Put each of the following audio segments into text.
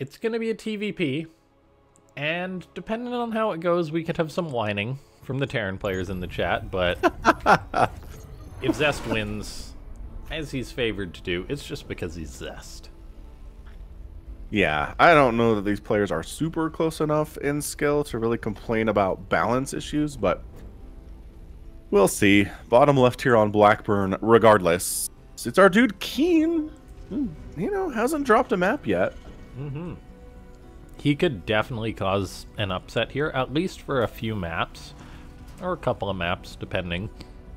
It's going to be a TvP, and depending on how it goes, we could have some whining from the Terran players in the chat, but if Zest wins, as he's favored to do, it's just because he's Zest. Yeah, I don't know that these players are super close enough in skill to really complain about balance issues, but we'll see. Bottom left here on Blackburn, regardless. It's our dude KeeN. You know, hasn't dropped a map yet. Mm-hmm. He could definitely cause an upset here, at least for a few maps, or a couple of maps, depending.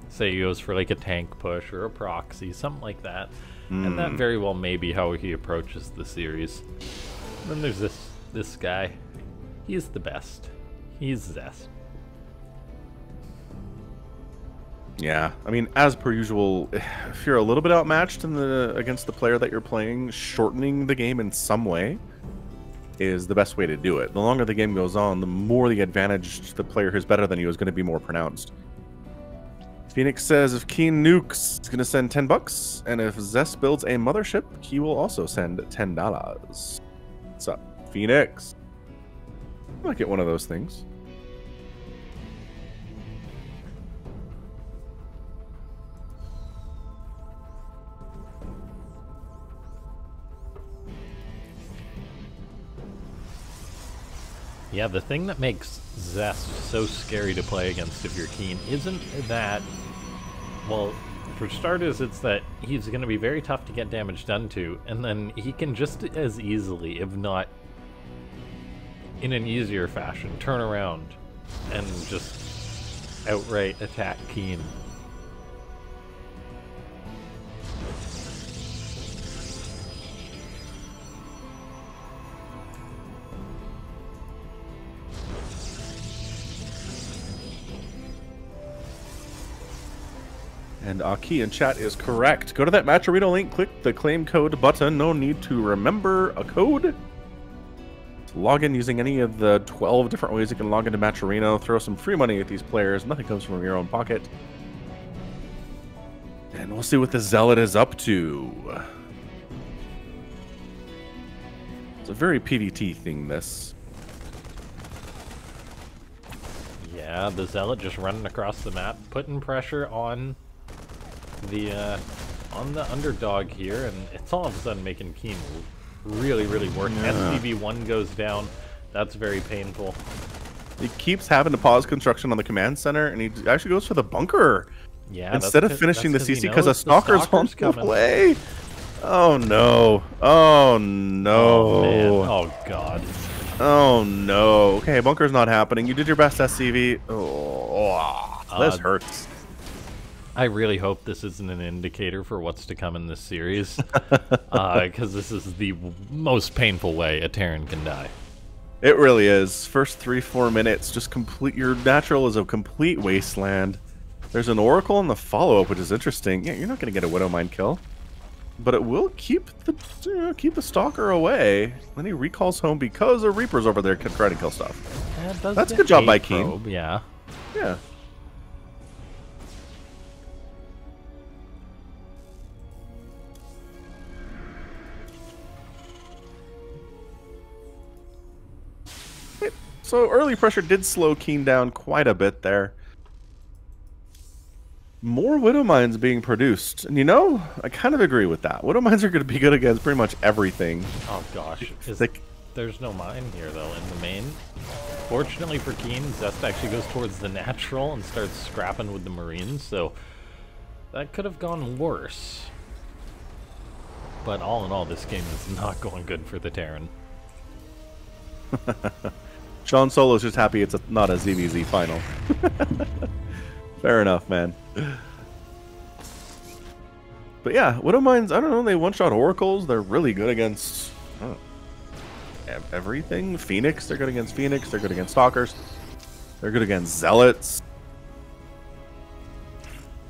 Say he goes for like a tank push or a proxy, something like that. And that very well may be how he approaches the series. Then there's this guy. He's the best. He's Zest. Yeah, I mean, as per usual, if you're a little bit outmatched against the player that you're playing, shortening the game in some way is the best way to do it. The longer the game goes on, the more the advantage to the player who's better than you is going to be more pronounced. Phoenix says if KeeN nukes, he's going to send $10, and if Zest builds a mothership, he will also send $10. What's up, Phoenix? I might get one of those things. Yeah, the thing that makes Zest so scary to play against if you're KeeN isn't that, well, for starters, it's that he's going to be very tough to get damage done to, and then he can just as easily, if not in an easier fashion, turn around and just outright attack KeeN. And Aki in chat is correct. Go to that Match Arena link, click the claim code button. No need to remember a code. Log in using any of the 12 different ways you can log into Match Arena. Throw some free money at these players. Nothing comes from your own pocket. And we'll see what the Zealot is up to. It's a very PvT thing, this. Yeah, the Zealot just running across the map, putting pressure on the underdog here, and it's all of a sudden making KeeN really work. Yeah. SCV-1 goes down. That's very painful. He keeps having to pause construction on the command center, and he actually goes for the bunker. Yeah, instead of finishing the CC because a stalker's on the way. Oh no! Oh no! Oh man! Oh god! Oh no! Okay, bunker's not happening. You did your best, SCV. Oh, this hurts. I really hope this isn't an indicator for what's to come in this series, because this is the most painful way a Terran can die. It really is. First 3-4 minutes, just complete. Your natural is a complete wasteland. There's an Oracle in the follow-up, which is interesting. Yeah, you're not going to get a Widowmine kill, but it will keep the Stalker away. Then he recalls home because a Reaper's over there trying to kill stuff. Yeah, that's a good job by KeeN. Yeah. Yeah. So early pressure did slow KeeN down quite a bit there. More Widowmines being produced. And you know, I kind of agree with that. Widowmines are going to be good against pretty much everything. Oh gosh. There's no mine here though in the main. Fortunately for KeeN, Zest actually goes towards the natural and starts scrapping with the Marines, so that could have gone worse. But all in all, this game is not going good for the Terran. Sean Solo's just happy it's not a ZVZ final. Fair enough, man. But yeah, Widowmines, I don't know, they one-shot Oracles. They're really good against everything. Phoenix, they're good against Phoenix. They're good against Stalkers. They're good against Zealots.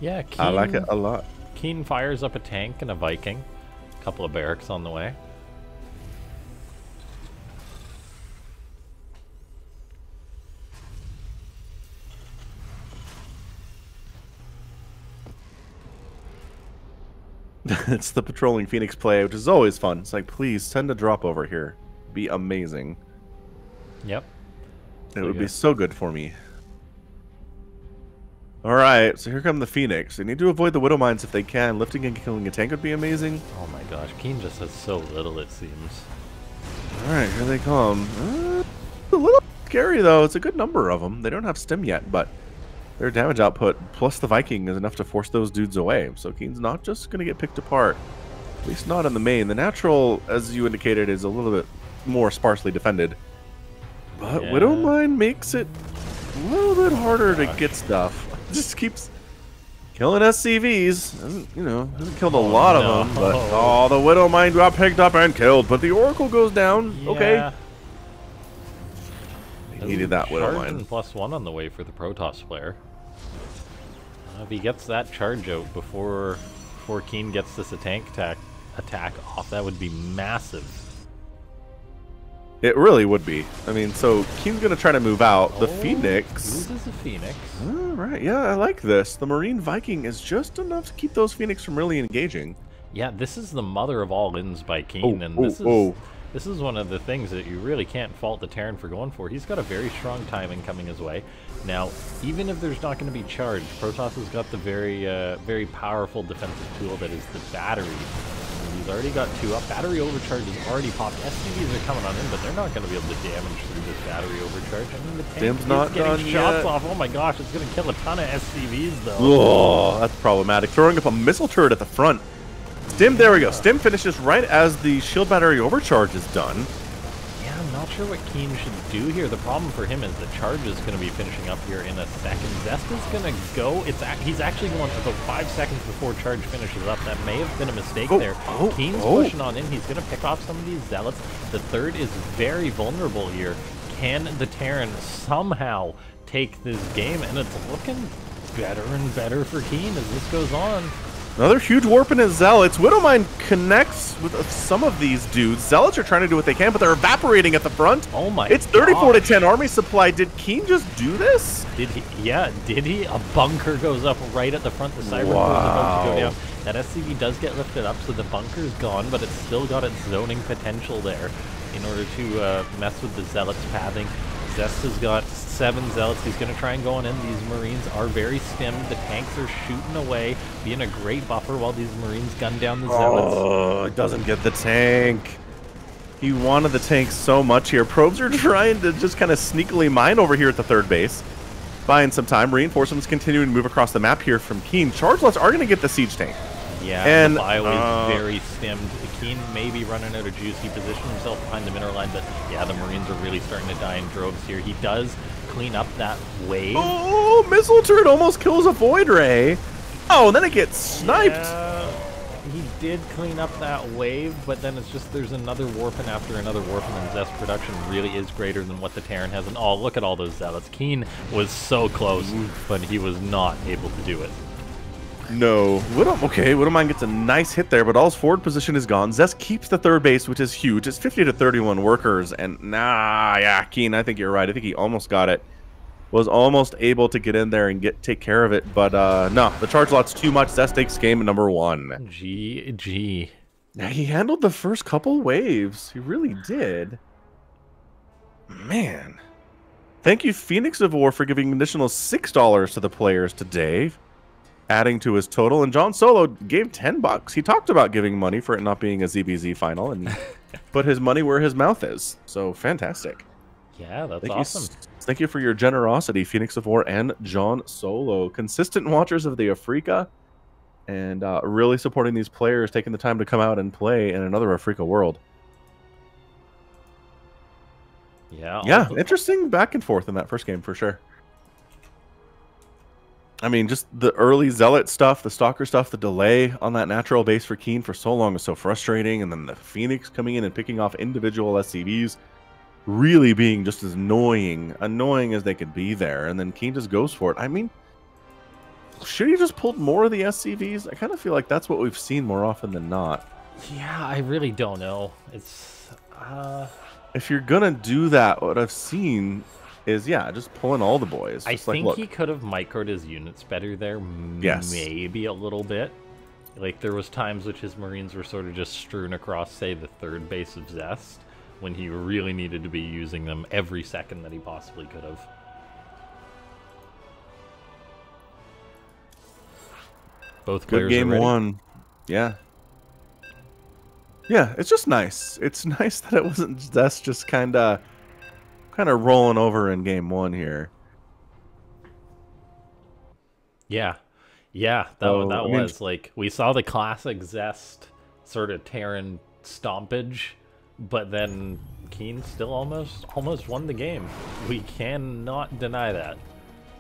Yeah, KeeN, I like it a lot. KeeN fires up a tank and a Viking. A couple of barracks on the way. It's the patrolling Phoenix play, which is always fun. It's like, please send a drop over here. be amazing. Yep. It would be so good for me. Alright, so here come the Phoenix. They need to avoid the Widow Mines if they can. Lifting and killing a tank would be amazing. Oh my gosh, KeeN just has so little, it seems. Alright, here they come. A little scary, though. It's a good number of them. They don't have stim yet, but their damage output plus the Viking is enough to force those dudes away. So KeeN's not just going to get picked apart. At least not in the main. The natural, as you indicated, is a little bit more sparsely defended. But yeah. Widow Mine makes it a little bit harder to get stuff. Just keeps killing SCVs. Hasn't killed a lot of them. But, oh, the Widow Mine got picked up and killed. But the Oracle goes down. Yeah. Okay. They needed that Widow Mine. +1 on the way for the Protoss player. If he gets that charge out before KeeN gets this attack off, that would be massive. It really would be. I mean, so KeeN's going to try to move out. The Phoenix. Loses the Phoenix. All right. Yeah, I like this. The Marine Viking is just enough to keep those Phoenix from really engaging. Yeah, this is the mother of all ins by KeeN, and this is one of the things that you really can't fault the Terran for going for. He's got a very strong timing coming his way. Now, even if there's not going to be charged, Protoss has got the very powerful defensive tool that is the battery. He's already got 2 up. Battery overcharge is already popped. SCVs are coming on in, but they're not going to be able to damage through this battery overcharge. I mean, the tank is getting shots off. Oh my gosh, it's going to kill a ton of SCVs, though. Oh, that's problematic. Throwing up a missile turret at the front. Stim, there we go. Stim finishes right as the shield battery overcharge is done. Yeah, I'm not sure what KeeN should do here. The problem for him is the charge is going to be finishing up here in a second. Zest is going to go. He's actually going about 5 seconds before charge finishes up. That may have been a mistake there. KeeN's pushing on in. He's going to pick off some of these zealots. The third is very vulnerable here. Can the Terran somehow take this game? And it's looking better and better for KeeN as this goes on. Another huge warp in his Zealots. Widowmine connects with some of these dudes. Zealots are trying to do what they can, but they're evaporating at the front. Oh my It's 34 to 10 army supply. Did KeeN just do this? Did he? Yeah, did he? A bunker goes up right at the front. The Cyber is about to go down. That SCV does get lifted up, so the bunker's gone, but it's still got its zoning potential there in order to mess with the Zealots pathing. Zest has got 7 Zealots. He's going to try and go on in. These Marines are very stimmed. The tanks are shooting away, being a great buffer while these Marines gun down the Zealots. Oh, it doesn't get the tank. He wanted the tank so much here. Probes are trying to just kind of sneakily mine over here at the third base. Buying some time. Reinforcements continuing to move across the map here from KeeN. Chargelots are going to get the siege tank. Yeah, and the bio is very stimmed. KeeN may be running out of juice. He positioned himself behind the mineral line, but yeah, the Marines are really starting to die in droves here. He does clean up that wave. Oh, missile turret almost kills a Void Ray. Oh, and then it gets sniped. Yeah, he did clean up that wave, but then it's just there's another warping after another warping, and Zest production really is greater than what the Terran has. And oh, look at all those Zealots. KeeN was so close, but he was not able to do it. No. Widowmine gets a nice hit there, but all's forward position is gone. Zest keeps the third base, which is huge. It's 50 to 31 workers, and yeah, KeeN, I think you're right. I think he almost got it. Was almost able to get in there and take care of it, but no, the charge lot's too much. Zest takes game number 1. GG. Yeah, he handled the first couple waves. He really did. Man. Thank you, Phoenix of War, for giving an additional $6 to the players today, adding to his total. And John Solo gave $10. He talked about giving money for it not being a ZBZ final and put his money where his mouth is. So fantastic. Yeah, that's awesome. Thank you for your generosity, Phoenix of War and John Solo. Consistent watchers of the Afrika and really supporting these players, taking the time to come out and play in another Afrika world. Yeah, interesting back and forth in that first game for sure. I mean, just the early Zealot stuff, the Stalker stuff, the delay on that natural base for KeeN for so long was so frustrating. And then the Phoenix coming in and picking off individual SCVs really being just as annoying as they could be there. And then KeeN just goes for it. I mean, should he just pulled more of the SCVs? I kind of feel like that's what we've seen more often than not. Yeah, I really don't know. It's... If you're going to do that, what I've seen is, yeah, just pulling all the boys. I think he could have microed his units better there. Yes. Maybe a little bit. Like, there was times which his Marines were sort of just strewn across, say, the third base of Zest, when he really needed to be using them every second that he possibly could have. Both players Good game are ready. 1. Yeah. Yeah, it's just nice. It's nice that it wasn't Zest just kind of rolling over in game 1 here. Yeah. Yeah, that was like, we saw the classic Zest sort of Terran stompage, but then KeeN still almost won the game. We cannot deny that.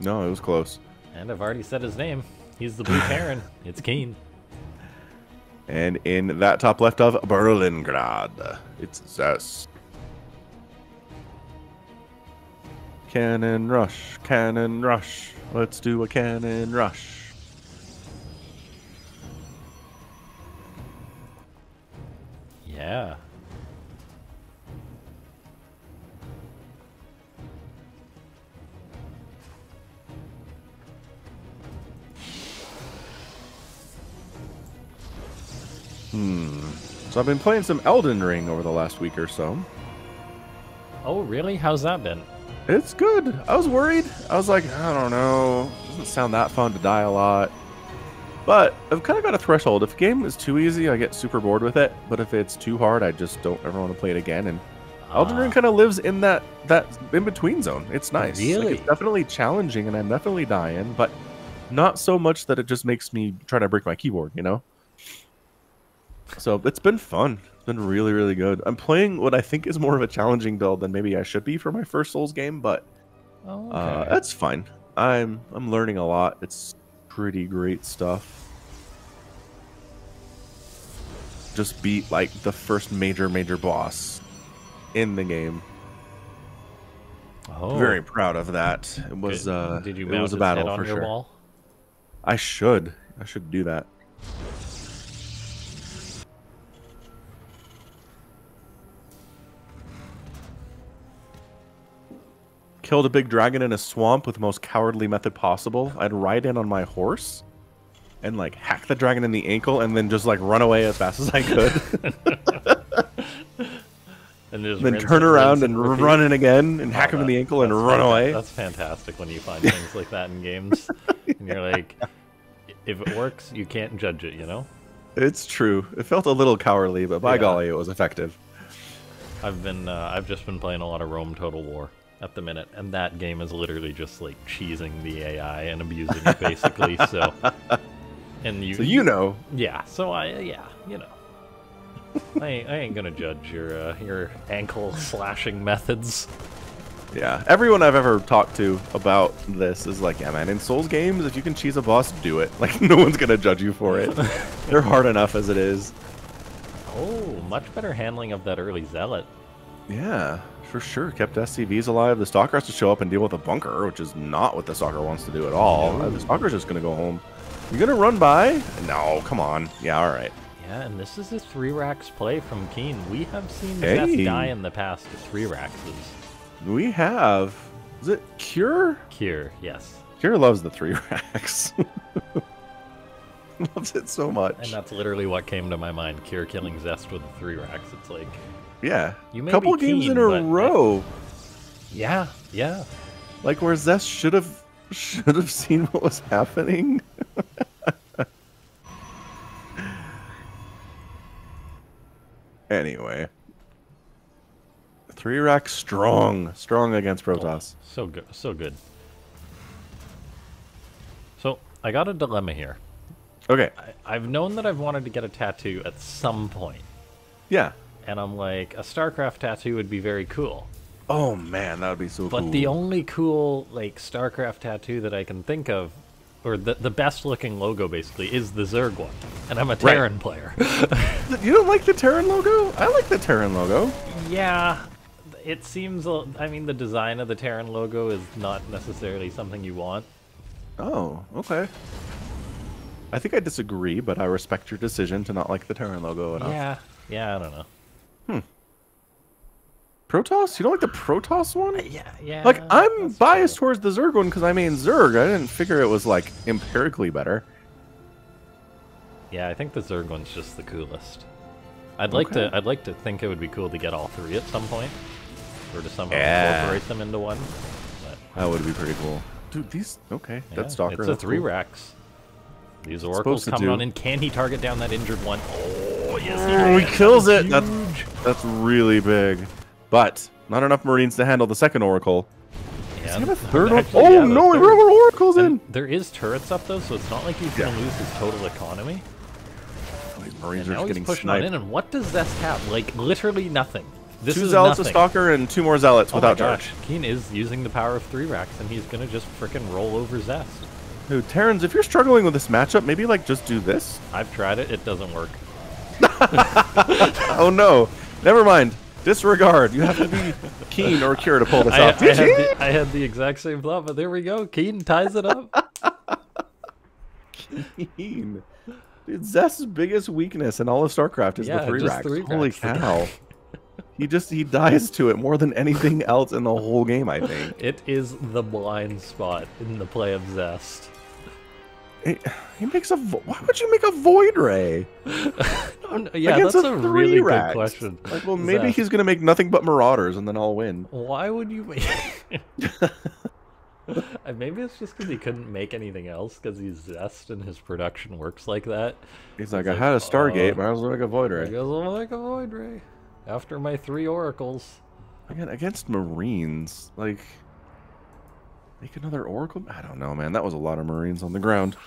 No, it was close. And I've already said his name. He's the blue Terran. It's KeeN. And in that top left of Berlingrad, it's Zest. Cannon rush, cannon rush. Let's do a cannon rush. Yeah. So I've been playing some Elden Ring over the last week or so. Oh, really? How's that been? It's good. I was worried. I was like, I don't know. It doesn't sound that fun to die a lot. But I've kind of got a threshold. If a game is too easy, I get super bored with it. But if it's too hard, I just don't ever want to play it again. And Elden Ring kind of lives in that in-between zone. It's nice. Really? Like, it's definitely challenging, and I'm definitely dying. But not so much that it just makes me try to break my keyboard, you know? So it's been fun. It's been really, really good. I'm playing what I think is more of a challenging build than maybe I should be for my first Souls game, but that's fine. I'm learning a lot. It's pretty great stuff. Just beat like the first major boss in the game. Oh, very proud of that. It was Did you it was a battle for sure. Wall? I should do that. Killed a big dragon in a swamp with the most cowardly method possible. I'd ride in on my horse and like hack the dragon in the ankle and then just like run away as fast as I could. and then turn around and run in again and hack him in the ankle and run away. That's fantastic when you find things like that in games. And you're like, if it works, you can't judge it, you know? It's true. It felt a little cowardly, but by golly, it was effective. I've just been playing a lot of Rome Total War at the minute, and that game is literally just like cheesing the AI and abusing it basically. So you know. Yeah. So I ain't gonna judge your ankle slashing methods. Yeah, everyone I've ever talked to about this is like, yeah, man, in Souls games, if you can cheese a boss, do it. Like, no one's gonna judge you for it. They're hard enough as it is. Oh, much better handling of that early Zealot. Yeah, for sure. Kept SCVs alive. The Stalker has to show up and deal with a bunker, which is not what the Stalker wants to do at all. The Stalker's just gonna go home. You gonna run by? No, come on. Yeah, all right. Yeah, and this is a 3-racks play from KeeN. We have seen Zest die in the past to 3-rackses. We have. Is it Cure? Cure, yes. Cure loves the 3-racks. Loves it so much. And that's literally what came to my mind. Cure killing Zest with the 3-racks. It's like, yeah, you may couple be games KeeN, in a row. Yeah. Like where Zest should have seen what was happening. Anyway, 3-rack strong against Protoss. So good. So I got a dilemma here. Okay. I've known that I've wanted to get a tattoo at some point. Yeah. And I'm like, a StarCraft tattoo would be very cool. Oh man, that would be so cool. But the only cool like StarCraft tattoo that I can think of, or the best looking logo basically, is the Zerg one. And I'm a Terran player. You don't like the Terran logo? I like the Terran logo. Yeah. It seems, I mean, the design of the Terran logo is not necessarily something you want. Oh, okay. I think I disagree, but I respect your decision to not like the Terran logo enough. Yeah, I don't know. Protoss? You don't like the Protoss one? Yeah. Like, I'm biased towards the Zerg one because I mean Zerg. I didn't figure it was, like, empirically better. Yeah, I think the Zerg one's just the coolest. I'd like to think it would be cool to get all three at some point, or to somehow incorporate them into one. But, that would be pretty cool. Dude, these that's Stalker. It's a 3 racks. These oracles coming on in. Can he target down that injured one? Oh yes, he kills it. That's really big, but not enough Marines to handle the second oracle. Yeah, a third one? Oh no, he brought more oracles in. There is turrets up though, so it's not like he's gonna lose his total economy. These Marines and are now getting he's pushing sniped. on in, and what does Zest have? Like literally nothing. This 2 is zealots, nothing. a stalker, and 2 more zealots without charge. KeeN is using the power of 3 racks, and he's gonna just frickin' roll over Zest. Dude, Terrans, if you're struggling with this matchup, maybe like just do this. I've tried it; it doesn't work. Oh no, never mind. Disregard. You have to be KeeN or Cure to pull this off. I had the exact same thought, but there we go. KeeN ties it up. KeeN. Dude, Zest's biggest weakness in all of Starcraft is the 3 racks. Holy cow. He dies to it more than anything else in the whole game, I think. It is the blind spot in the play of Zest. He makes a... Why would you make a Void Ray? Yeah, that's a really good question. Like, well, maybe he's going to make nothing but Marauders, and then I'll win. Why would you make... Maybe it's just because he couldn't make anything else, because he's Zest and his production works like that. He's like, I had a Stargate, might as well make a Void Ray. I guess I'll make a Void Ray. After my 3 oracles. Again, against Marines, like... Make another Oracle? I don't know, man. That was a lot of Marines on the ground.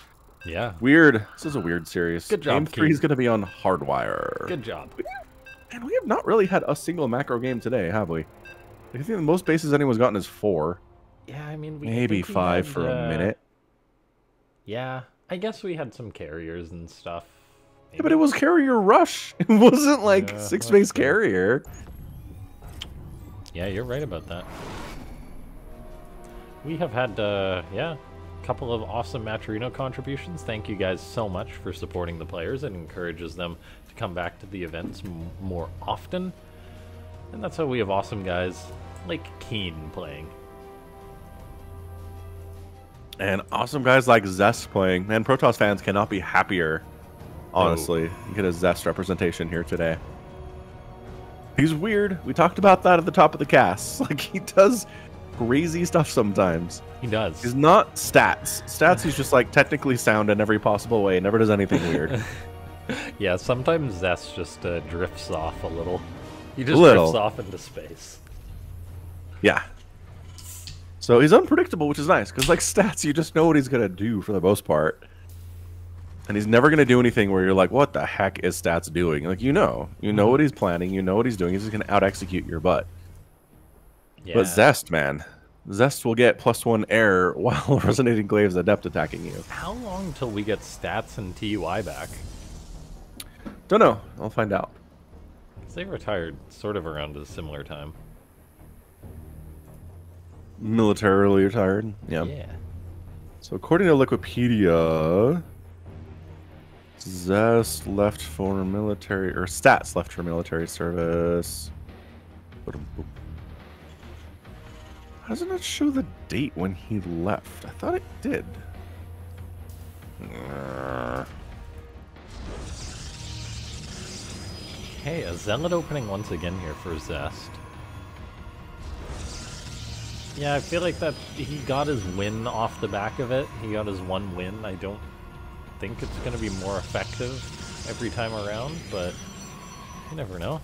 Yeah. Weird. This is a weird series. Good job, Game 3 is going to be on Hardwire. Good job. And we have not really had a single macro game today, have we? I think the most bases anyone's gotten is 4. Yeah, I mean... Maybe 5 for a minute. Yeah. I guess we had some carriers and stuff. Yeah, but it was carrier rush. It wasn't like 6-base carrier. Yeah, you're right about that. We have had, a couple of awesome Matcherino contributions. Thank you guys so much for supporting the players. It encourages them to come back to the events more often. And that's how we have awesome guys like KeeN playing. And awesome guys like Zest playing. Man, Protoss fans cannot be happier, honestly. You get a Zest representation here today. He's weird. We talked about that at the top of the cast. Like, he does crazy stuff sometimes. He does. He's not stats. Stats, he's just, like, technically sound in every possible way. Never does anything weird. Yeah, sometimes Zest just drifts off a little. He just drifts off into space. Yeah. So he's unpredictable, which is nice, because, like, stats, you just know what he's going to do for the most part. And he's never going to do anything where you're like, what the heck is stats doing? Like, you know what he's planning, you know what he's doing. He's just going to out-execute your butt. Yeah. But Zest, man. Zest will get +1 air while Resonating Glaive's Adept attacking you. How long till we get stats and TUI back? Don't know. I'll find out. They retired sort of around a similar time. Militarily retired? Yeah. So according to Wikipedia, Zest left for military, or Stats left for military service. How does it not show the date when he left? I thought it did. Hey, a Zealot opening once again here for Zest. Yeah, I feel like that he got his win off the back of it. He got his 1 win. I don't think it's going to be more effective every time around, but you never know.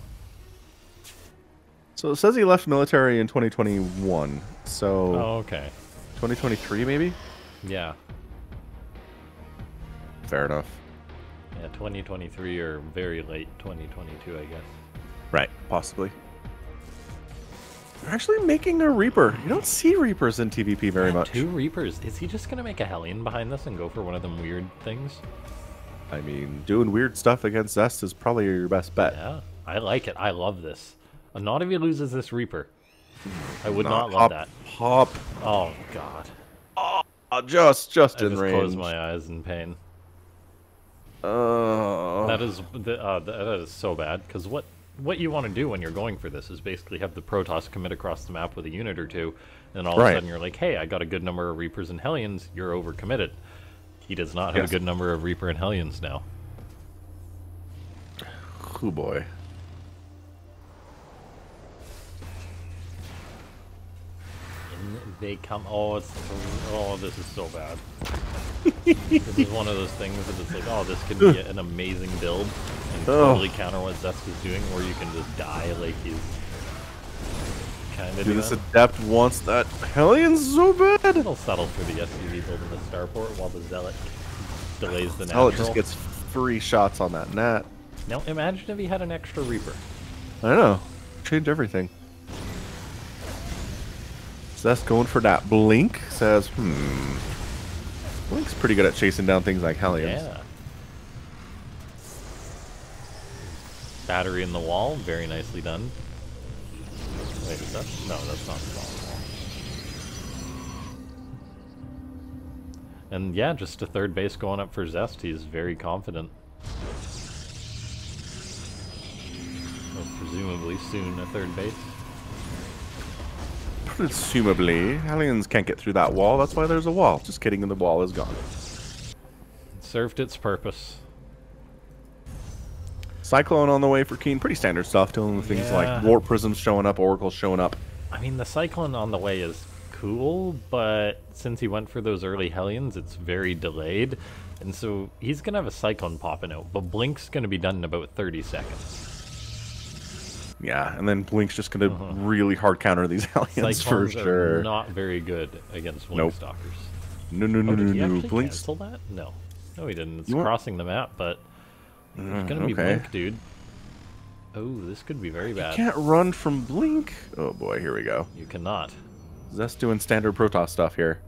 So it says he left military in 2021. So oh, okay. 2023 maybe? Yeah. Fair enough. Yeah, 2023 or very late 2022, I guess. Right, possibly. They're actually making a Reaper. You don't see Reapers in TvP very much. 2 Reapers. Is he just going to make a Hellion behind this and go for one of them weird things? I mean, doing weird stuff against Zest is probably your best bet. Yeah, I like it. I love this. Not if he loses this Reaper. I would not love that. Hop. Oh, God. Oh, just in range. I closed my eyes in pain. That is so bad, because what you want to do when you're going for this is basically have the Protoss commit across the map with a unit or 2, and all of a sudden you're like, hey, I got a good number of Reapers and Hellions, you're overcommitted. He does not have a good number of Reaper and Hellions now. Oh boy. they come. Oh, this is so bad. This is one of those things that it's like, oh, this could be an amazing build and totally counter what Zest is doing, or you can just die like he's kind of doing. This Adept wants that Hellion so bad. It'll settle for the SCV build in the starport while the Zealot delays the Zealot natural. just gets free shots on that Nat. Now imagine if he had an extra Reaper. I know. Change everything. Zest going for that Blink. Says, Blink's pretty good at chasing down things like Hellions. Yeah. Battery in the wall, very nicely done. Wait, is that? No, that's not the wall. And yeah, just a third base going up for Zest. He's very confident. Well, presumably soon a third base. Presumably, Hellions can't get through that wall. That's why there's a wall. Just kidding, and the wall is gone. It served its purpose. Cyclone on the way for KeeN. Pretty standard stuff. Dealing with things like Warp Prisms showing up, Oracles showing up. I mean, the Cyclone on the way is cool, but since he went for those early Hellions, it's very delayed. And so he's going to have a Cyclone popping out, but Blink's going to be done in about 30 seconds. Yeah, and then Blink's just going to really hard counter these Hellions for sure. Are not very good against Blink Stalkers. No. Did he actually cancel that? No. No, he didn't. It's crossing the map, but it's going to be Blink, dude. Oh, this could be very bad. You can't run from Blink. Oh boy, here we go. You cannot. Zest doing standard Protoss stuff here.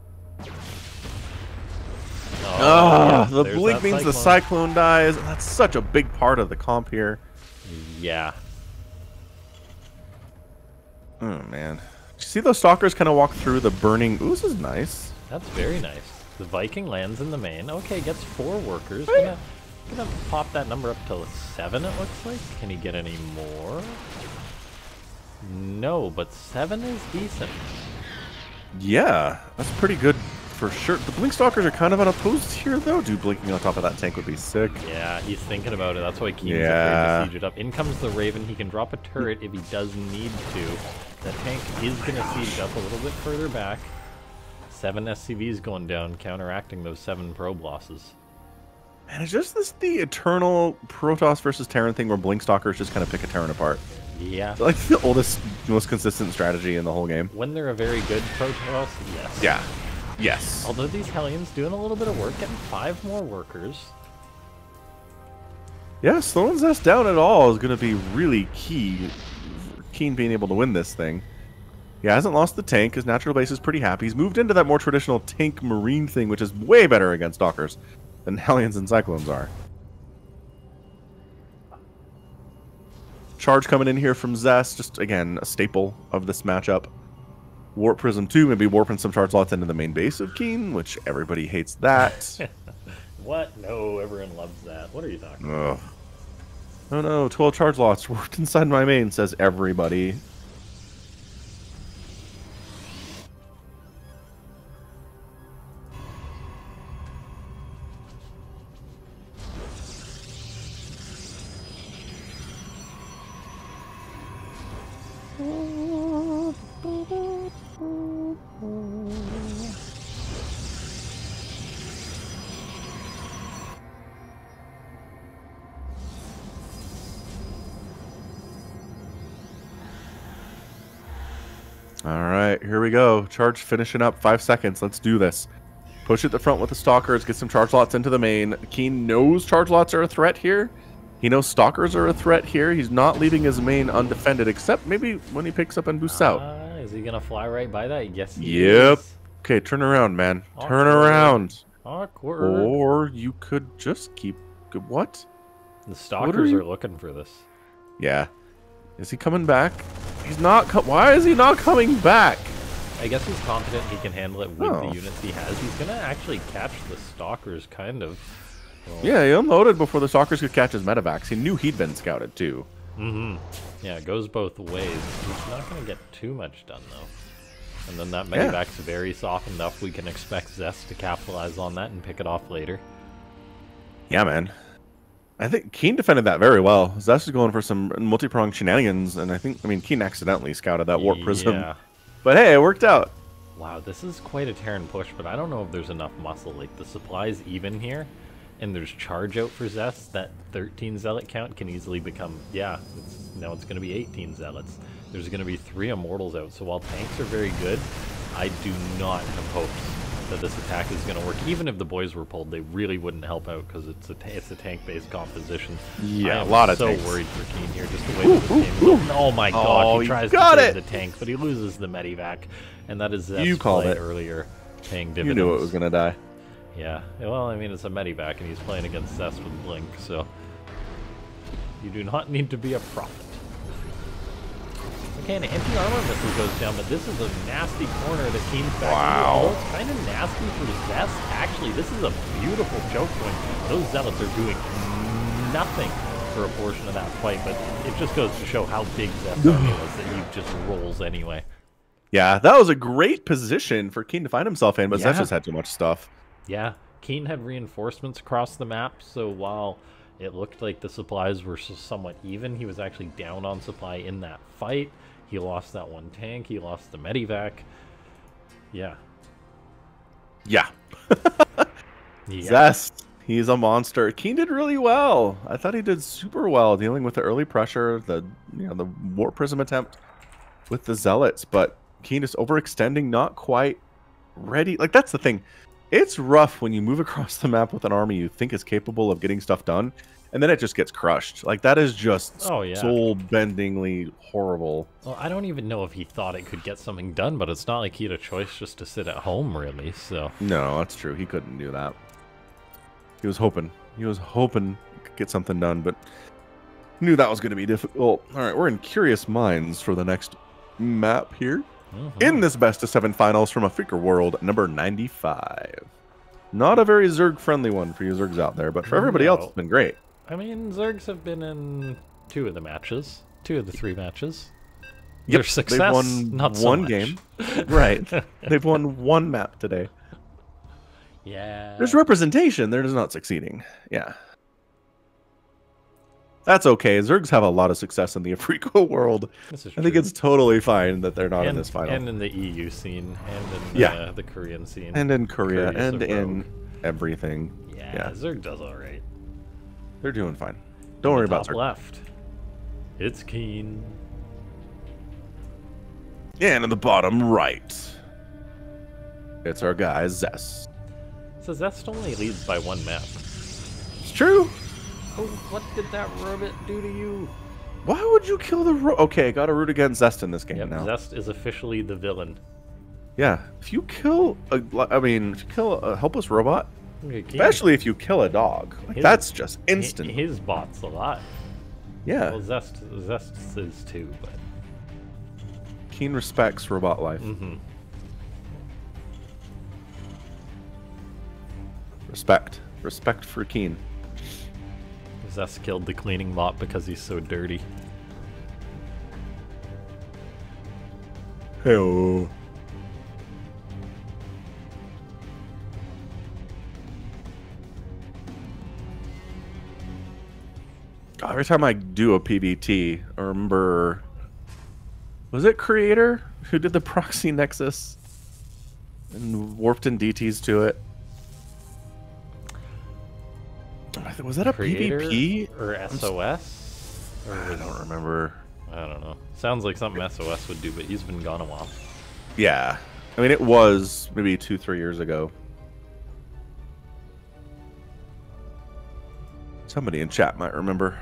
Oh, the Blink means the Cyclone dies. That's such a big part of the comp here. Yeah. Oh, man. Did you see those Stalkers kind of walk through the burning? Ooh, this is nice. That's very nice. The Viking lands in the main. Okay, gets 4 workers. Gonna pop that number up to 7, it looks like. Can he get any more? No, but 7 is decent. Yeah, that's pretty good for sure. The Blink Stalkers are kind of unopposed here, though. Dude, blinking on top of that tank would be sick. Yeah, he's thinking about it. That's why KeeN's afraid to siege it up. In comes the Raven. He can drop a turret if he does need to. That tank is going to siege up a little bit further back. 7 SCVs going down, counteracting those 7 probe losses. And it's just the eternal Protoss versus Terran thing where Blink Stalkers just kind of pick a Terran apart. Yeah. It's like the oldest, most consistent strategy in the whole game. When they're a very good Protoss, yes. Yeah. Yes. Although these Hellions doing a little bit of work, getting 5 more workers. Yeah, slowing Zest down at all is going to be really key. KeeN being able to win this thing. He hasn't lost the tank. His natural base is pretty happy. He's moved into that more traditional tank marine thing, which is way better against Stalkers than Hellions and Cyclones are. Charge coming in here from Zest. Just, again, a staple of this matchup. Warp Prism 2, maybe warping some charge slots into the main base of KeeN, which everybody hates that. What? No, everyone loves that. What are you talking about? Oh no, 12 charge slots warped inside my main, says everybody. Alright, here we go. Charge finishing up. 5 seconds. Let's do this. Push at the front with the Stalkers. Get some charge lots into the main. KeeN knows charge lots are a threat here. He knows Stalkers are a threat here. He's not leaving his main undefended, except maybe when he picks up and boosts out. Is he going to fly right by that? Yes, he is. Okay, turn around, man. Awkward. Turn around. Awkward. Or you could just keep... What? The Stalkers are looking for this. Yeah. Is he coming back? He's not. Why is he not coming back? I guess he's confident he can handle it with the units he has. He's gonna actually catch the Stalkers, kind of. Well, yeah, he unloaded before the Stalkers could catch his medevacs. He knew he'd been scouted too. Yeah, it goes both ways. He's not gonna get too much done though. And then that medevac's very softened up. We can expect Zest to capitalize on that and pick it off later. Yeah, man. I think KeeN defended that very well. Zest is going for some multi-pronged shenanigans, and I mean, KeeN accidentally scouted that Warp Prism. Yeah. But hey, it worked out. Wow, this is quite a Terran push, but I don't know if there's enough muscle. Like, the supply's even here, and there's charge out for Zest. That 13 Zealot count can easily become, yeah, now it's going to be 18 Zealots. There's going to be 3 Immortals out, so while tanks are very good, I do not have hopes that this attack is going to work. Even if the boys were pulled, they really wouldn't help out because it's a tank-based composition. Yeah, a lot of tanks. So worried for KeeN here, just the way that this game is. Oh my god, he tries to save the tank, but he loses the Medivac, and that is Zest's play earlier, paying dividends. You knew it was going to die. Yeah, well, I mean, it's a Medivac, and he's playing against Zest with Blink, so you do not need to be a prophet. Okay, an anti-armor missile goes down, but this is a nasty corner that KeeN's back. Wow. It's kind of nasty for Zest. Actually, this is a beautiful choke point. Those Zealots are doing nothing for a portion of that fight, but it just goes to show how big Zest's army was that he just rolls anyway. Yeah, that was a great position for KeeN to find himself in, but Zest just had too much stuff. Yeah, KeeN had reinforcements across the map, so while it looked like the supplies were somewhat even, he was actually down on supply in that fight. He lost that one tank. He lost the Medivac. Yeah. Yeah. Zest. He's a monster. KeeN did really well. I thought he did super well dealing with the early pressure, the Warp Prism attempt with the Zealots, but KeeN is overextending, not quite ready. Like, that's the thing. It's rough when you move across the map with an army you think is capable of getting stuff done, and then it just gets crushed. Like, that is just soul-bendingly horrible. Well, I don't even know if he thought it could get something done, but it's not like he had a choice just to sit at home, really, so... No, that's true. He couldn't do that. He was hoping. He was hoping he could get something done, but knew that was going to be difficult. All right, we're in Curious Minds for the next map here. In this best-of-7 finals from Afrika World, number 95. Not a very Zerg-friendly one for you Zergs out there, but for everybody else, it's been great. I mean, Zergs have been in 2 of the matches. 2 of the 3 matches. Yep, Their success, they've won not so one much. game. Right. They've won 1 map today. Yeah. There's representation. They're just not succeeding. Yeah. That's okay. Zergs have a lot of success in the Afrika world. This is I think it's totally fine that they're not in this final. And in the EU scene, and in the Korean scene. And in Korea, and in everything. Yeah, Zerg does alright. They're doing fine. Don't worry about Zerg. Left. It's KeeN. And in the bottom right, it's our guy, Zest. So Zest only leads by 1 map. It's true. Oh, what did that robot do to you? Why would you kill the Okay, gotta root against Zest in this game now. Zest is officially the villain. Yeah, if you kill a helpless robot, especially if you kill a dog, like, that's just instant. His bot's alive. Yeah. Well, Zest is too, but KeeN respects robot life. Respect for KeeN. Zest killed the cleaning bot because he's so dirty. Hey-oh. God, every time I do a PvT, I remember... Was it Creator who did the proxy nexus and warped in DTs to it? Was that a Creator PvP? Or SOS? Or I don't remember. I don't know. Sounds like something SOS would do, but he's been gone a while. Yeah. I mean, it was maybe 2-3 years ago. Somebody in chat might remember.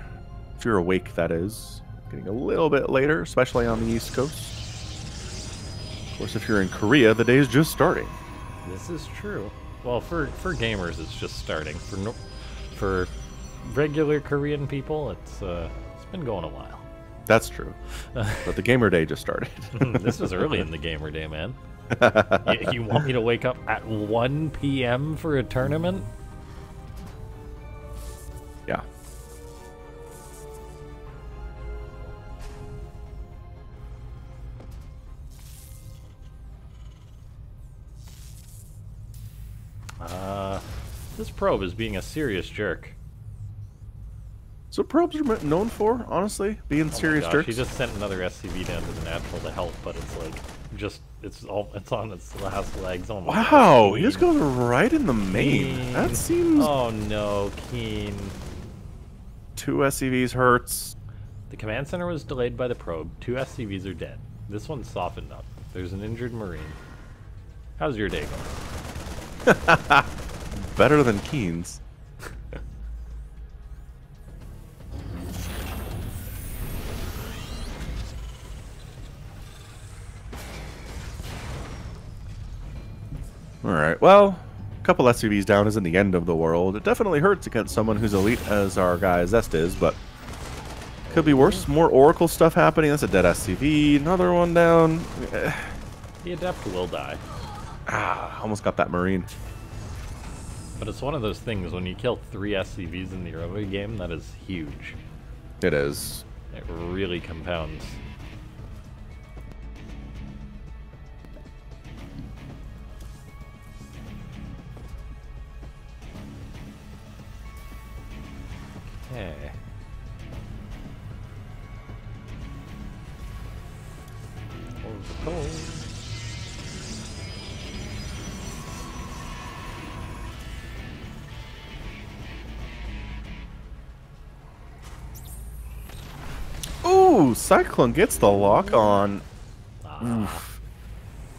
If you're awake, that is. Getting a little bit later, especially on the East Coast. Of course, if you're in Korea, the day is just starting. This is true. Well, for gamers, it's just starting. For regular Korean people, it's been going a while. That's true. But the gamer day just started. This is early in the gamer day, man. You want me to wake up at 1 p.m. for a tournament? Yeah. This probe is being a serious jerk. So probes are known for, honestly, being serious jerks. He just sent another SCV down to the natural to help, but it's like, Just it's on its last legs. Oh my Wow, God, he just goes right in the main. That KeeN. seems... Oh no, KeeN. 2 SCVs hurts. The command center was delayed by the probe. 2 SCVs are dead. This one's softened up. There's an injured Marine. How's your day going? Better than KeeN's. Alright, well, a couple SCVs down isn't the end of the world. It definitely hurts against someone who's elite as our guy Zest is, but could be worse. More Oracle stuff happening. That's a dead SCV. Another one down. The Adept will die. Ah, almost got that Marine. But it's one of those things, when you kill 3 SCVs in the early game, that is huge. It is. It really compounds. Okay. Over the Ooh, Cyclone gets the lock on. Oof.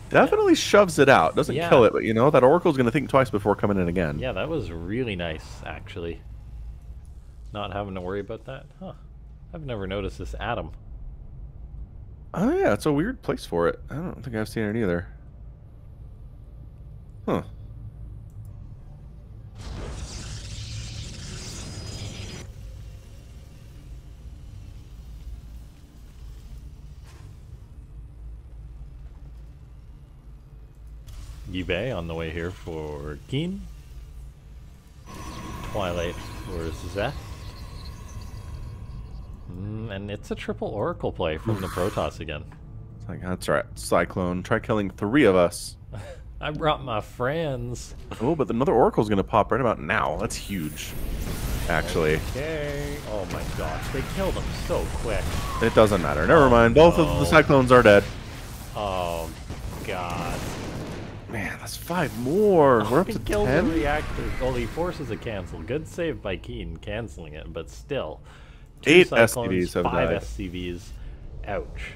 Definitely shoves it out. Doesn't kill it, but you know, that Oracle's going to think twice before coming in again. Yeah, that was really nice, actually. Not having to worry about that. Huh. I've never noticed this atom. Oh yeah, it's a weird place for it. I don't think I've seen it either. Huh. eBay on the way here for KeeN. Twilight for Zest. And it's a triple Oracle play from the Protoss again. It's like, that's right. Cyclone, try killing 3 of us. I brought my friends. Oh, but another Oracle's going to pop right about now. That's huge, actually. Okay. Oh my gosh, they killed him so quick. It doesn't matter. Never mind. Both of the Cyclones are dead. Oh god. Man, that's 5 more. We're up to 10. Kills the reactor. Well, he forces a cancel. Good save by KeeN canceling it, but still. 8 Cyclones, SCVs have 5 died. SCVs. Ouch.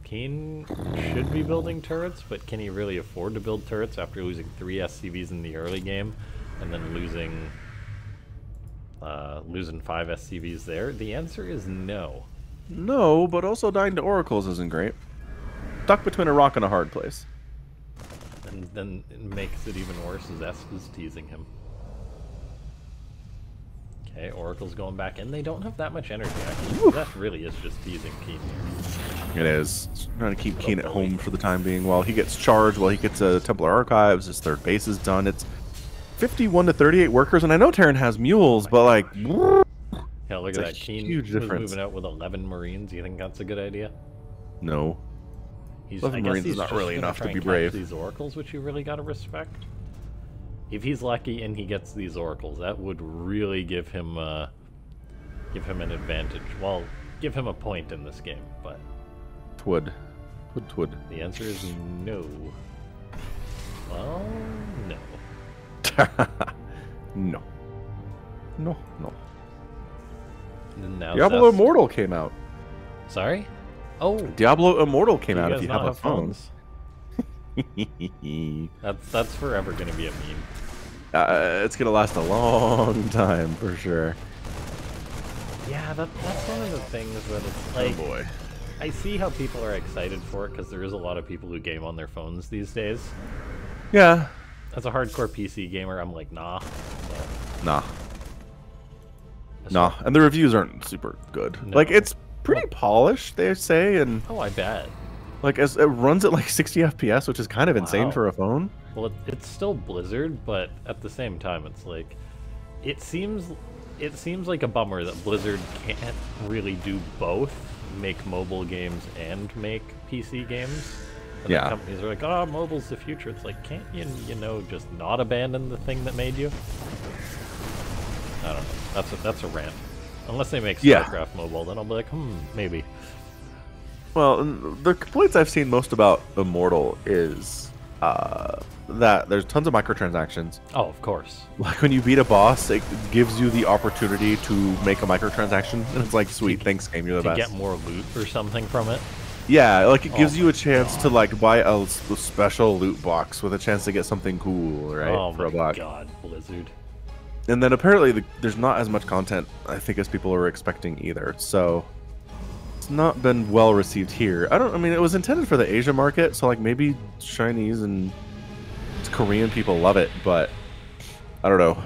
KeeN should be building turrets, but can he really afford to build turrets after losing 3 SCVs in the early game and then losing 5 SCVs there? The answer is no. No, but also dying to Oracles isn't great. Stuck between a rock and a hard place. And then it makes it even worse as Zest is teasing him. Okay, Oracle's going back in. They don't have that much energy, actually. That really is just teasing KeeN here. It is. It's trying to keep KeeN at home for the time being while he gets charged, while he gets a Templar Archives, his 3rd base is done. It's 51 to 38 workers, and I know Terran has mules, but like... Yeah, look at that. KeeN huge was difference. moving out with 11 Marines. You think that's a good idea? No. I 11 guess Marines he's is not just really gonna enough try to and be brave. catch these Oracles, which you really gotta respect. If he's lucky and he gets these Oracles, that would really give him an advantage. Well, give him a point in this game, but... Twid. The answer is no. Well, no. No. No. And now Diablo Zest... Immortal came out. Sorry? Oh! Diablo Immortal came Do out you if you guys have not a phone. That's forever gonna be a meme. It's gonna last a long time for sure. Yeah, that's one of the things that it's like... Oh boy. I see how people are excited for it, because there is a lot of people who game on their phones these days. Yeah. As a hardcore PC gamer, I'm like, nah. Nah. Nah, and the reviews aren't super good. No. Like, it's pretty polished, they say, and... Oh, I bet. Like, as it runs at like 60 FPS, which is kind of insane for a phone. Well, it's still Blizzard, but at the same time, it's like... It seems like a bummer that Blizzard can't really do both, make mobile games and make PC games. And yeah. The companies are like, oh, mobile's the future. It's like, can't you just not abandon the thing that made you? I don't know. That's a rant. Unless they make Starcraft mobile, then I'll be like, maybe. Well, the complaints I've seen most about Immortal is that there's tons of microtransactions. Oh, of course. Like when you beat a boss, it gives you the opportunity to make a microtransaction, and it's like, sweet, thanks game, you're the best. To get more loot or something from it. Yeah, like it gives you a chance to like buy a special loot box with a chance to get something cool, right? Oh for a my buck. god, Blizzard. And then apparently there's not as much content, I think, as people are expecting either. So it's not been well received here. I mean, it was intended for the Asia market, so like maybe Chinese and Korean people love it, but I don't know.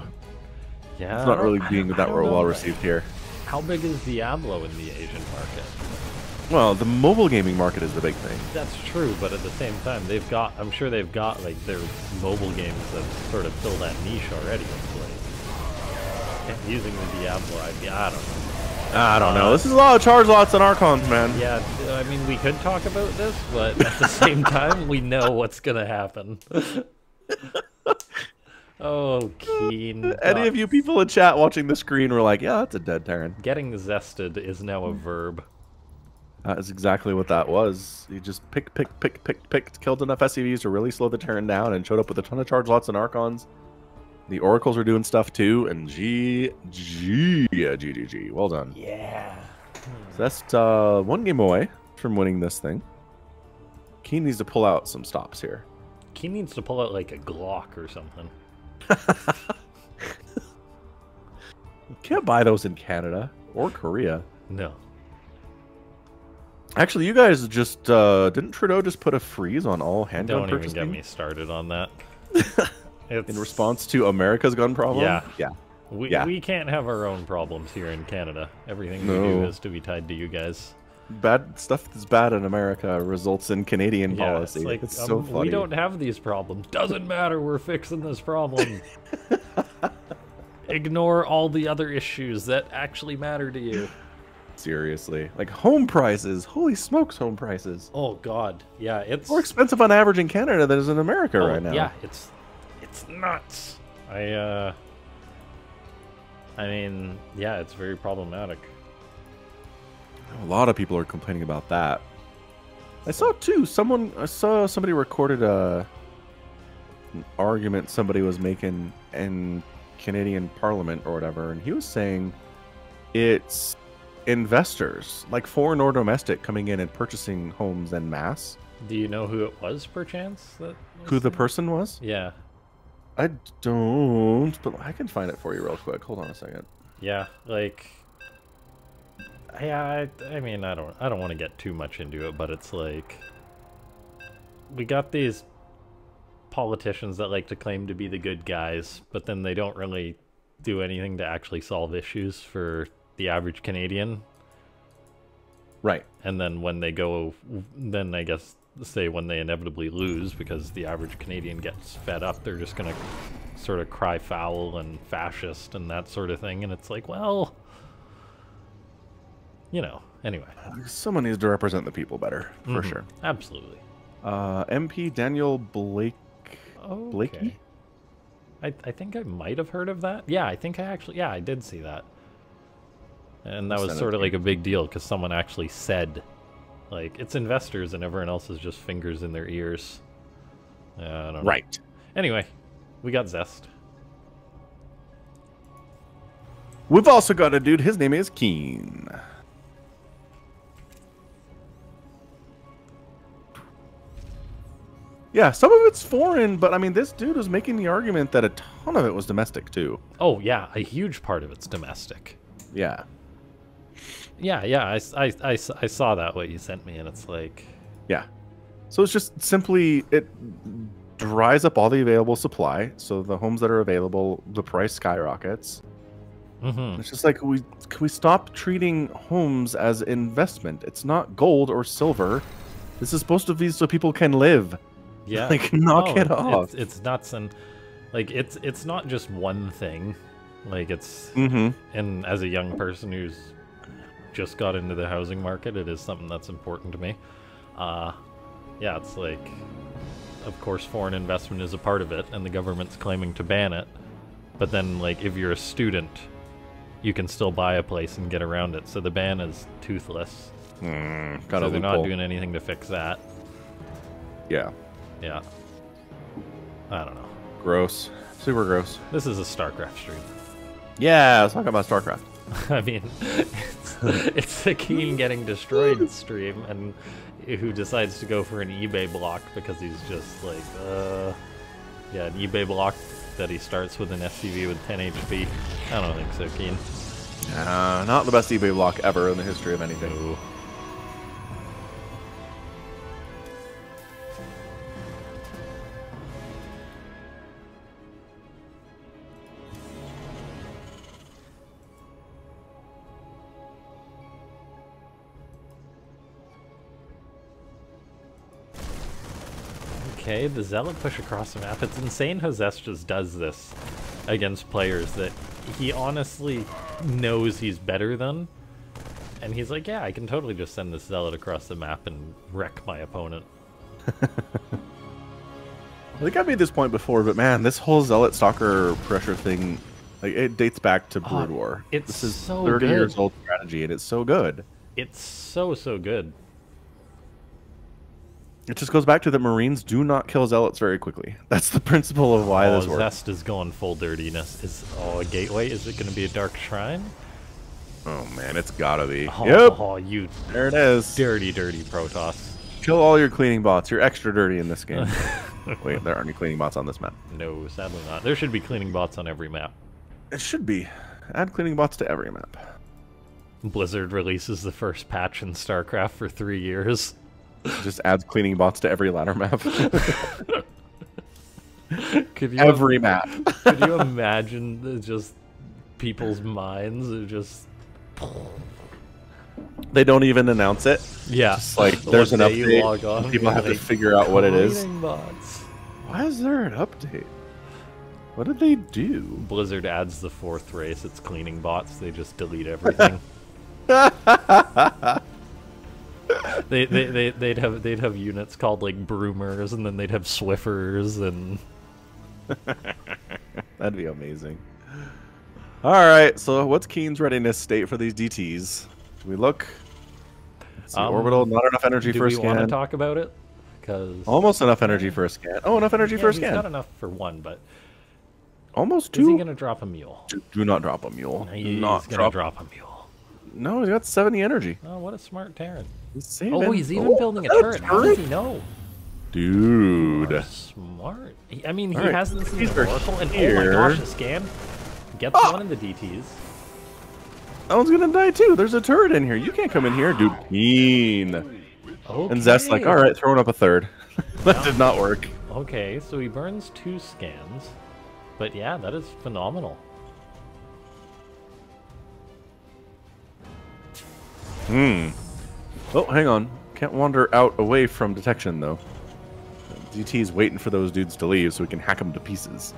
Yeah, It's not really being that well received here. How big is Diablo in the Asian market? Well, the mobile gaming market is the big thing. That's true, but at the same time, I'm sure they've got like their mobile games that sort of fill that niche already. Like, using the Diablo, I don't know. I don't know. This is a lot of charge lots and Archons, man. Yeah, I mean, we could talk about this, but at the same time, we know what's gonna happen. Oh, KeeN. Any of you people in chat watching the screen were like, yeah, that's a dead Terran. Getting zested is now a verb. That is exactly what that was. You just picked, killed enough SCVs to really slow the Terran down, and showed up with a ton of charge lots and Archons. The Oracles are doing stuff too, and GG. Well done. Yeah. So that's one game away from winning this thing. KeeN needs to pull out some stops here. KeeN needs to pull out like a Glock or something. You can't buy those in Canada or Korea. No. Actually, you guys just didn't Trudeau just put a freeze on all handgun purchasing? Don't even get me started on that. In response to America's gun problem? Yeah. We can't have our own problems here in Canada. Everything we do has to be tied to you guys. Bad stuff that's bad in America results in Canadian policy. It's like, it's so funny. We don't have these problems. Doesn't matter, we're fixing this problem. Ignore all the other issues that actually matter to you. Seriously. Like home prices. Holy smokes, home prices. Oh god. Yeah, it's more expensive on average in Canada than it is in America right now. Yeah, it's nuts. I mean, yeah, it's very problematic. A lot of people are complaining about that. I saw somebody recorded an argument somebody was making in Canadian Parliament or whatever, and he was saying it's investors, like foreign or domestic, coming in and purchasing homes en masse. Do you know who it was, perchance? Who the person was? Yeah. I don't, but I can find it for you real quick. Hold on a second. Yeah, like, yeah, I mean, I don't want to get too much into it, but it's like, we got these politicians that like to claim to be the good guys, but then they don't really do anything to actually solve issues for the average Canadian. Right. And then when they go, then I guess, say when they inevitably lose because the average Canadian gets fed up, they're just going to sort of cry foul and fascist and that sort of thing. And it's like, well, you know, anyway. Someone needs to represent the people better, for sure. Absolutely. MP Daniel Blakey? I think I might have heard of that. Yeah, I think I did see that. And that was sort of like a big deal because someone actually said, like, it's investors and everyone else is just fingers in their ears. I don't know. Right. Anyway, we got Zest. We've also got a dude, his name is KeeN. Yeah, some of it's foreign, but I mean, this dude was making the argument that a ton of it was domestic too. Oh yeah, a huge part of it's domestic. Yeah. Yeah, I saw that, what you sent me, and it's like... Yeah. So it's just simply, it dries up all the available supply, so the homes that are available, the price skyrockets. It's just like, can we stop treating homes as investment? It's not gold or silver. This is supposed to be so people can live. Yeah. Like, knock it off. It's nuts, and, like, it's not just one thing. Like, it's... And as a young person who's just got into the housing market, it is something that's important to me. Yeah, it's like, of course, foreign investment is a part of it, and the government's claiming to ban it. But then, like, if you're a student, you can still buy a place and get around it. So the ban is toothless. Kind So of they're not doing anything to fix that. Yeah. Yeah. I don't know. Gross. Super gross. This is a Starcraft stream. Yeah, let's talk about Starcraft. I mean, it's the KeeN getting destroyed stream, and who decides to go for an eBay block because he's just like, yeah, an eBay block that he starts with an SCV with 10 HP. I don't think so, KeeN. Not the best eBay block ever in the history of anything. Ooh. Okay, the Zealot push across the map. It's insane how Zest just does this against players that he honestly knows he's better than. And he's like, yeah, I can totally just send this Zealot across the map and wreck my opponent. I think I've made this point before, but man, this whole Zealot Stalker pressure thing, like, it dates back to Brood War. This is so 30 good. years old strategy, and it's so good. It's so good. It just goes back to the Marines do not kill Zealots very quickly. That's the principle of why this works. Zest is going full dirtiness. A gateway? Is it going to be a dark shrine? Oh man, it's gotta be. Oh, Yep. Oh, you there it is. dirty Protoss. Kill all your cleaning bots. You're extra dirty in this game. Wait, there aren't any cleaning bots on this map. No, sadly not. There should be cleaning bots on every map. It should be. Add cleaning bots to every map. Blizzard releases the first patch in StarCraft for 3 years. Just adds cleaning bots to every ladder map. Every map. Could you imagine just people's minds are just... They don't even announce it. Yeah. Just like, there's an update. People have to figure out what it is. Bots. Why is there an update? What did they do? Blizzard adds the 4th race. It's cleaning bots. They just delete everything. They'd have units called like Broomers, and then they'd have Swiffers, and that'd be amazing. All right, so what's KeeN's readiness state for these DTs? Do we look? Let's see, orbital, not enough energy for a scan. Do we want to talk about it? Because almost enough energy for a scan. Oh, enough energy for a scan. Not enough for one, but almost 2. Is he gonna drop a mule? Do not drop a mule. No, he's gonna drop a mule. No, he's got 70 energy. Oh, what a smart Terran. Oh, he's even building a turret. How does he know? Dude. Oh, smart. I mean, he right. has this in the Oracle, and here. oh my gosh, a scan gets one in the DTs. That one's gonna die too. There's a turret in here. You can't come in here, dude. KeeN. Okay. And Zest's like, all right, throwing up a 3rd. That did not work. Okay, so he burns 2 scans. But yeah, that is phenomenal. Oh, hang on. Can't wander out away from detection, though. DT's waiting for those dudes to leave so we can hack them to pieces.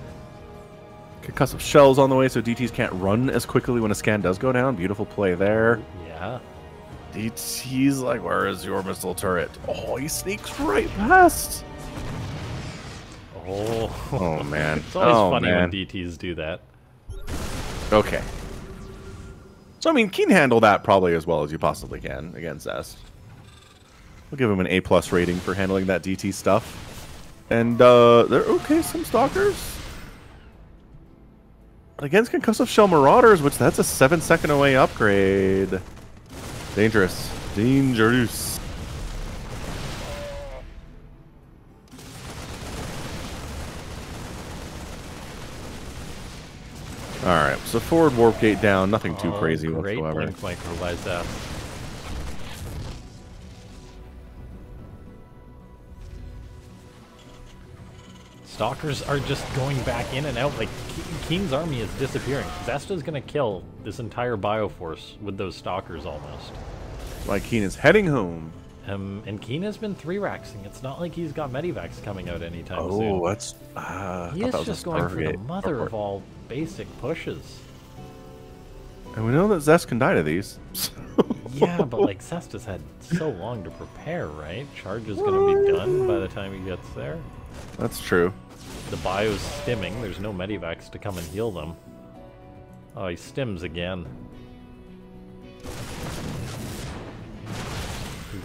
Concussive shells on the way so DTs can't run as quickly when a scan does go down. Beautiful play there. Yeah. DT's like, where is your missile turret? Oh, he sneaks right past. Oh man. It's always funny when DTs do that. Okay. So, I mean, KeeN handled that probably as well as you possibly can against Zest. We'll give him an A+ rating for handling that DT stuff. And, they're okay, some Stalkers. But against Concussive Shell Marauders, which that's a 7-second away upgrade. Dangerous. Dangerous. Alright, so forward warp gate down, nothing too crazy whatsoever. Great blink micro that. Stalkers are just going back in and out. Like, KeeN's army is disappearing. Zesta's gonna kill this entire Bioforce with those Stalkers almost. Like KeeN is heading home. And KeeN has been 3-raxing. It's not like he's got Medivacs coming out anytime soon. Oh, that's... he is just going for the mother of all basic pushes. And we know that Zest can die to these. Yeah, but like Zest has had so long to prepare, right? Charge is going to be done by the time he gets there. That's true. The bio's stimming. There's no Medivacs to come and heal them. Oh, he stims again.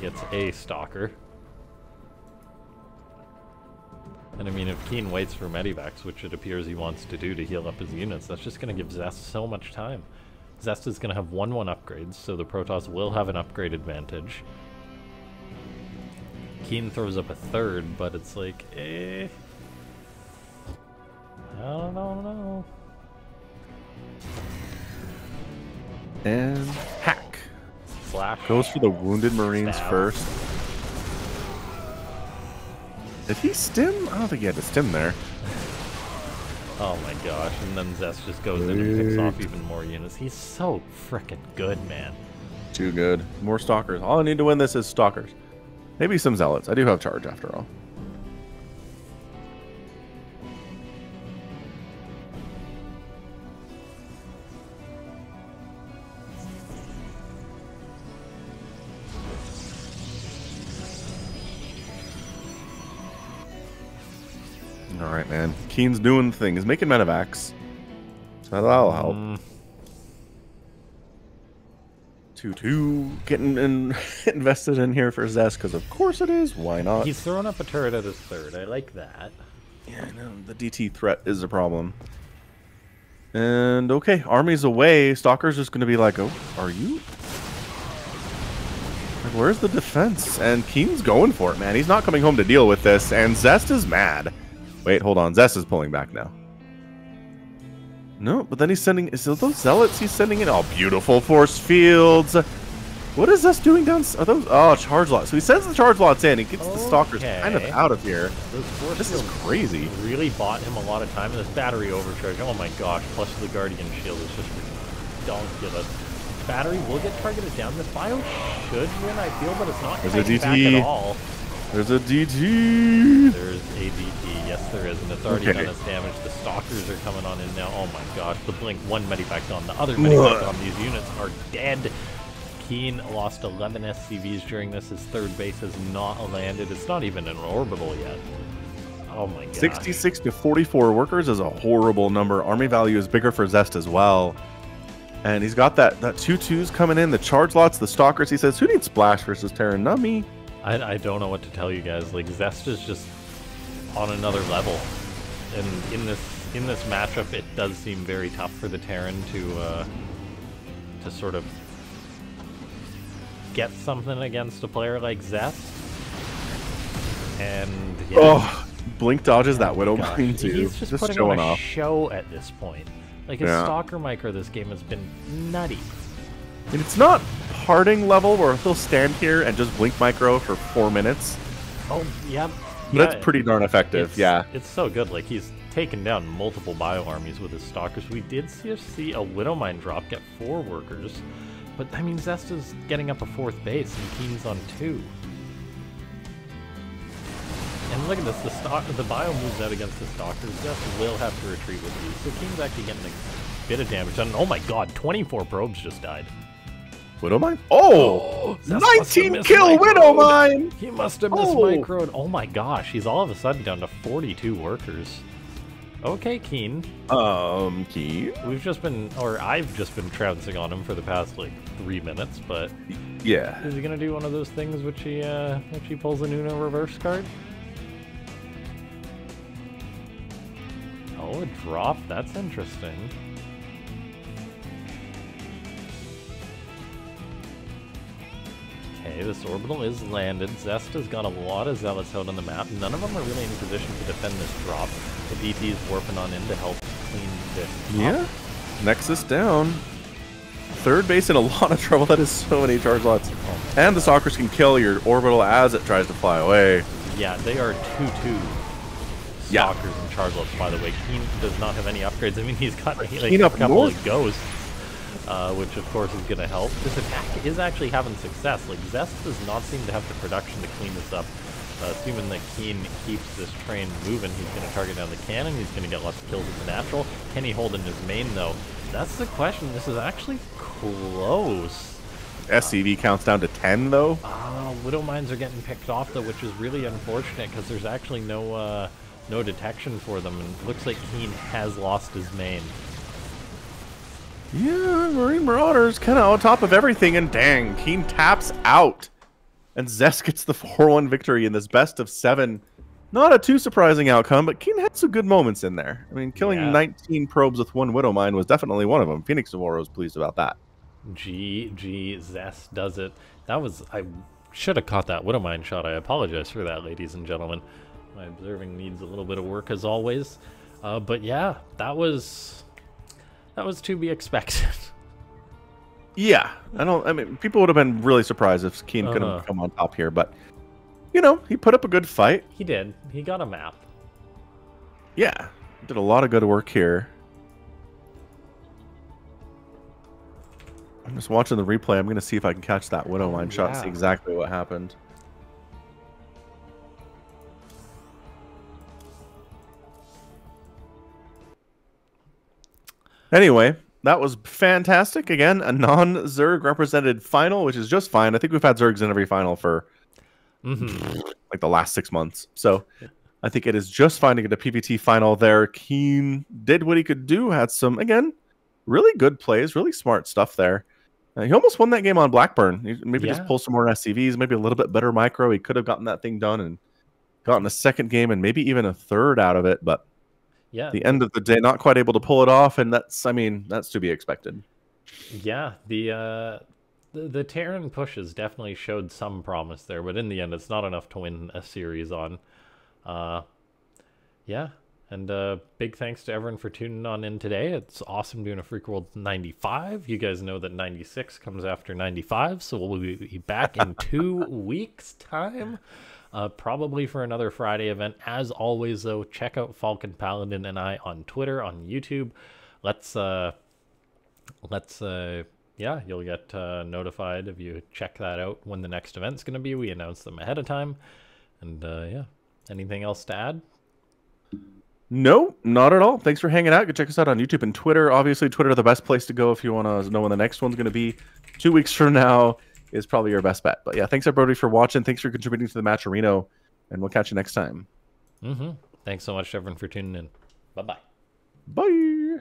gets a Stalker. And I mean, if KeeN waits for Medivacs, which it appears he wants to do to heal up his units, that's just going to give Zest so much time. Zest is going to have 1/1 upgrades, so the Protoss will have an upgrade advantage. KeeN throws up a third, but it's like, I don't know. And hack. Slash. Goes for the wounded Marines first. Did he stim? I don't think he had to stim there. Oh my gosh, and then Zest just goes in and picks off even more units. He's so frickin' good, man. Too good. More Stalkers. All I need to win this is Stalkers. Maybe some Zealots. I do have charge after all. Alright, man. KeeN's doing things. Making Medivacs. So that'll help. 2-2. Getting invested in here for Zest, because of course it is. Why not? He's throwing up a turret at his third. I like that. Yeah, I know. The DT threat is a problem. And, okay. Army's away. Stalker's just going to be like, oh, are you? Like, where's the defense? And KeeN's going for it, man. He's not coming home to deal with this. And Zest is mad. Wait, hold on. Zest is pulling back now. No, but then he's sending... Is it those Zealots he's sending in? Oh, beautiful force fields. What is Zest doing down... Are those... Oh, charge lots. So he sends the charge lots in. He gets the Stalkers kind of out of here. This is crazy. Really bought him a lot of time. And this battery overcharge. Oh my gosh. Plus the Guardian Shield is just ridiculous. Battery will get targeted down. This bio should win, I feel, but it's not coming back at all. There's a DT. There's a DT. Yes, there is. And it's already done its damage. The Stalkers are coming on in now. Oh my gosh. The Blink. One Medivac on. The other Medivac on. These units are dead. KeeN lost 11 SCVs during this. His third base has not landed. It's not even an orbital yet. Oh my god. 66 to 44 workers is a horrible number. Army value is bigger for Zest as well. And he's got that 2-2s coming in. The charge lots, the Stalkers. He says, who needs Splash versus Terran? Not me. I don't know what to tell you guys. Like, Zest is just on another level. And in this matchup, it does seem very tough for the Terran to sort of get something against a player like Zest. And yeah. Oh, Blink dodges that Widow Mine too. He's just putting showing on a off. show at this point. Like, his Stalker micro this game has been nutty. And it's not parting level where he'll stand here and just blink micro for 4 minutes. Oh, yeah. That's pretty darn effective, It's so good. Like, he's taken down multiple bio armies with his Stalkers. We did see a Widowmine drop get 4 workers. But, I mean, Zest is getting up a 4th base, and KeeN's on 2. And look at this, the bio moves out against the Stalkers. Zest will have to retreat with these. So KeeN's actually getting a bit of damage done. Oh my god, 24 probes just died. Widowmine? Oh! 19 kill Widowmine! He must have mismicroed. Oh my gosh, he's all of a sudden down to 42 workers. Okay, KeeN. KeeN? I've just been trouncing on him for the past, like, 3 minutes, but... Yeah. Is he gonna do one of those things which he pulls an Uno reverse card? Oh, a drop? That's interesting. Okay, this orbital is landed. Zest has got a lot of Zealots out on the map. None of them are really in position to defend this drop. The DT is warping on in to help clean this up. Yeah. Nexus down. Third base in a lot of trouble. That is so many charge lots. And the Stalkers can kill your orbital as it tries to fly away. Yeah, they are 2-2 Stalkers and charge lots, by the way. KeeN does not have any upgrades. I mean, he's got like, a couple of ghosts. Which of course is going to help. This attack is actually having success. Like, Zest does not seem to have the production to clean this up. Assuming that KeeN keeps this train moving, he's going to target down the cannon. He's going to get lots of kills with the natural. Can he hold in his main, though? That's the question. This is actually close. SCV counts down to 10, though. Widow mines are getting picked off, though, which is really unfortunate because there's actually no detection for them. And it looks like KeeN has lost his main. Yeah, Marine Marauders kind of on top of everything, and dang, KeeN taps out. And Zest gets the 4-1 victory in this best of 7. Not a too surprising outcome, but KeeN had some good moments in there. I mean, killing 19 probes with 1 Widowmine was definitely one of them. Phoenix Devourer was pleased about that. GG, Zest does it. That was... I should have caught that Widowmine shot. I apologize for that, ladies and gentlemen. My observing needs a little bit of work, as always. But yeah, that was to be expected. Yeah, I mean, people would have been really surprised if KeeN could have come on top here, but, you know, he put up a good fight. He did. He got a map. Yeah, did a lot of good work here. I'm just watching the replay. I'm going to see if I can catch that Widowmine shot and see exactly what happened. Anyway, that was fantastic. Again, a non-Zerg represented final, which is just fine. I think we've had Zergs in every final for like the last 6 months. So I think it is just fine to get a PvT final there. KeeN did what he could do. Had some, again, really good plays, really smart stuff there. He almost won that game on Blackburn. He maybe just pull some more SCVs, maybe a little bit better micro. He could have gotten that thing done and gotten a second game and maybe even a third out of it. But yeah, the end of the day, not quite able to pull it off. And that's, I mean, that's to be expected. Yeah, the Terran pushes definitely showed some promise there. But in the end, it's not enough to win a series on. Yeah. And big thanks to everyone for tuning on in today. It's awesome doing a Freak World 95. You guys know that 96 comes after 95, so we'll be back in 2 weeks' time, probably for another Friday event. As always, though, check out Falcon Paladin and I on Twitter, on YouTube. Yeah, you'll get notified if you check that out when the next event's going to be. We announce them ahead of time. And yeah, anything else to add? No, not at all. Thanks for hanging out. Go check us out on YouTube and Twitter. Obviously, Twitter the best place to go if you want to know when the next one's going to be. 2 weeks from now is probably your best bet. But yeah, thanks everybody for watching. Thanks for contributing to the Matcherino, and we'll catch you next time. Thanks so much, everyone, for tuning in. Bye-bye. Bye.